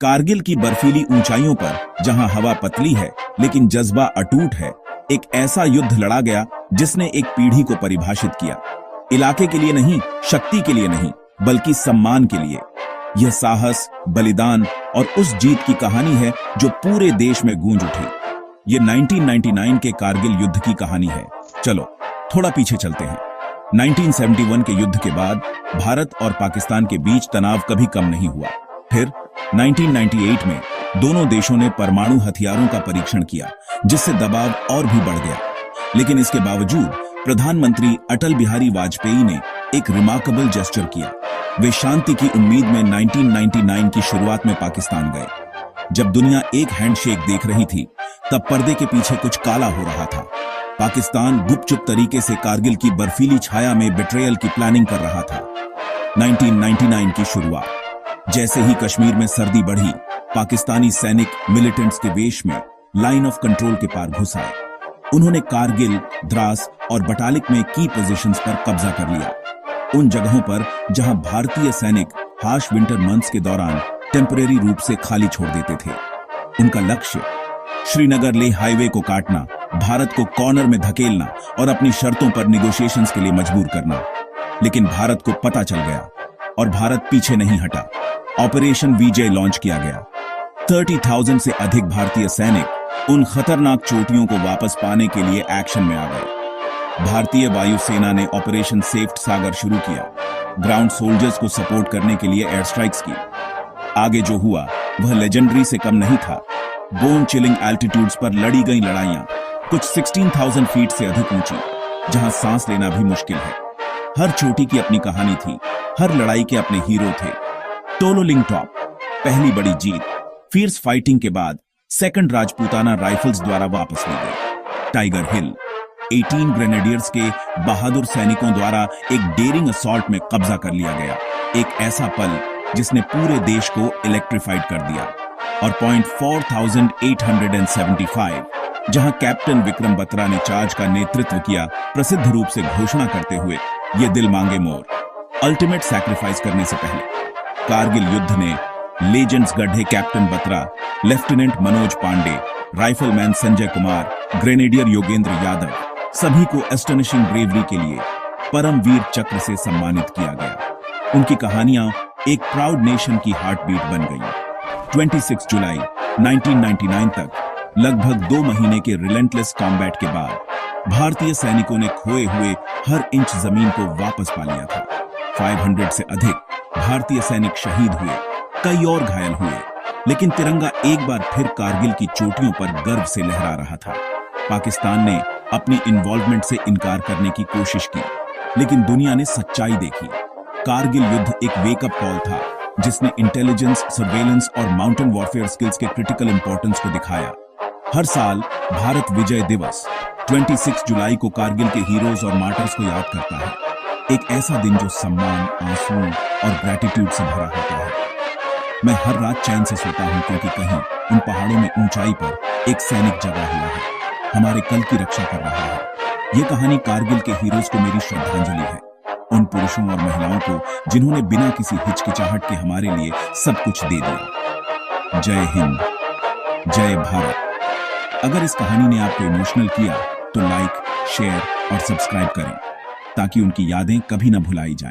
कारगिल की बर्फीली ऊंचाइयों पर जहां हवा पतली है लेकिन जज्बा अटूट है, एक ऐसा युद्ध लड़ा गया जिसने एक पीढ़ी को परिभाषित किया। इलाके के लिए नहीं, शक्ति के लिए नहीं, बल्कि सम्मान के लिए। यह साहस, बलिदान और उस जीत की कहानी है जो पूरे देश में गूंज उठी। ये 1999 के कारगिल युद्ध की कहानी है। चलो थोड़ा पीछे चलते हैं। 1971 के युद्ध के बाद भारत और पाकिस्तान के बीच तनाव कभी कम नहीं हुआ। फिर 1998 में दोनों देशों ने परमाणु हथियारों का परीक्षण किया, जिससे दबाव और भी बढ़ गया। लेकिन इसके बावजूद प्रधानमंत्री अटल बिहारी वाजपेयी ने एक रिमार्केबल जेस्चर किया। वे शांति की उम्मीद में 1999 की शुरुआत में पाकिस्तान गए। जब दुनिया एक हैंडशेक देख रही थी, तब पर्दे के पीछे कुछ काला हो रहा था। पाकिस्तान गुपचुप तरीके से कारगिल की बर्फीली छाया में बिट्रेयल की प्लानिंग कर रहा था। 1999 की शुरुआत। जैसे ही कश्मीर में सर्दी बढ़ी, पाकिस्तानी सैनिक मिलिटेंट्स के वेश में लाइन ऑफ कंट्रोल के पार घुस आए। उन्होंने कारगिल, द्रास और बटालिक में की पोजीशंस पर कब्जा कर लिया। उन जगहों पर जहां भारतीय सैनिक हार्श विंटर मंथ्स के दौरान टेम्परेरी रूप से खाली छोड़ देते थे। उनका लक्ष्य श्रीनगर लेह हाईवे को काटना, भारत को कॉर्नर में धकेलना और अपनी शर्तों पर निगोशिएशंस के लिए मजबूर करना। लेकिन भारत को पता चल गया और भारत पीछे नहीं हटा। ऑपरेशन विजय लॉन्च किया गया। 30,000 से अधिक भारतीय सैनिक उन खतरनाक चोटियों को वापस पाने के लिए एक्शन में आ गए। भारतीय वायुसेना ने ऑपरेशन सेफ्ट सागर शुरू किया, ग्राउंड सोल्जर्स को सपोर्ट करने के लिए एयर स्ट्राइक्स की। आगे जो हुआ वह लेजेंडरी से कम नहीं था। बोन चिलिंग एल्टीट्यूड्स पर लड़ी गई लड़ाइयां, कुछ 16,000 फीट से अधिक ऊंची, जहां सांस लेना भी मुश्किल है। हर चोटी की अपनी कहानी थी, हर लड़ाई के अपने हीरो थे। टोलोलिंग टॉप, पहली बड़ी जीत। फियर्स फाइटिंग के बाद सेकंड राजपूताना राइफल्स द्वारा वापस ली गई। टाइगर हिल, 18 ग्रेनेडियर्स के बहादुर सैनिकों द्वारा एक डेयरिंग असॉल्ट में कब्जा कर लिया गया। एक ऐसा पल जिसने पूरे देश को इलेक्ट्रीफाइड कर दिया। और पॉइंट 4875, जहां कैप्टन विक्रम बत्रा ने चार्ज का नेतृत्व किया, प्रसिद्ध रूप से घोषणा करते हुए, ये दिल मांगे मोर, अल्टीमेट सैक्रिफाइस करने से पहले। कारगिल युद्ध ने लेजेंड्स गढ़े captain Batra, lieutenant Manoj Pandey, rifleman Sanjay Kumar, grenadier Yogendra Yadav, सभी को एस्टोनिशिंग ब्रेवरी के लिए परमवीर चक्र से सम्मानित किया गया। उनकी कहानियां एक प्राउड नेशन की हार्टबीट बन गई। 26 जुलाई 1999 तक लगभग 2 महीने के रिलेंटलेस कॉम्बैट के बाद भारतीय सैनिकों ने खोए हुए हर इंच जमीन को वापस पा लिया था। 500 से अधिक भारतीय सैनिक शहीद हुए, कई और घायल हुए, लेकिन तिरंगा एक बार फिर कारगिल की चोटियों पर गर्व से लहरा रहा था। पाकिस्तान ने अपनी इन्वॉल्वमेंट से इनकार करने की कोशिश की, लेकिन दुनिया ने सच्चाई देखी। कारगिल युद्ध एक वेकअप कॉल था, जिसने इंटेलिजेंस, सर्वेलेंस और माउंटेन वॉरफेयर स्किल्स के क्रिटिकल इंपॉर्टेंस को दिखाया। हर साल भारत विजय दिवस 26 जुलाई को कारगिल के हीरोज और मार्टर्स को याद करता है। एक ऐसा दिन जो सम्मान, आंसू और ग्रैटिट्यूड से भरा होता है। मैं हर रात चैन से सोता हूं, क्योंकि कहीं उन पहाड़ों में ऊंचाई पर एक सैनिक जगा हुआ है, हमारे कल की रक्षा कर रहा है। यह कहानी कारगिल के हीरोज को मेरी श्रद्धांजलि है, उन पुरुषों और महिलाओं को जिन्होंने बिना किसी हिचकिचाहट के हमारे लिए सब कुछ दे दिया। जय हिंद, जय भारत। अगर इस कहानी ने आपको इमोशनल किया तो लाइक, शेयर और सब्सक्राइब करें, ताकि उनकी यादें कभी न भुलाई जाएं।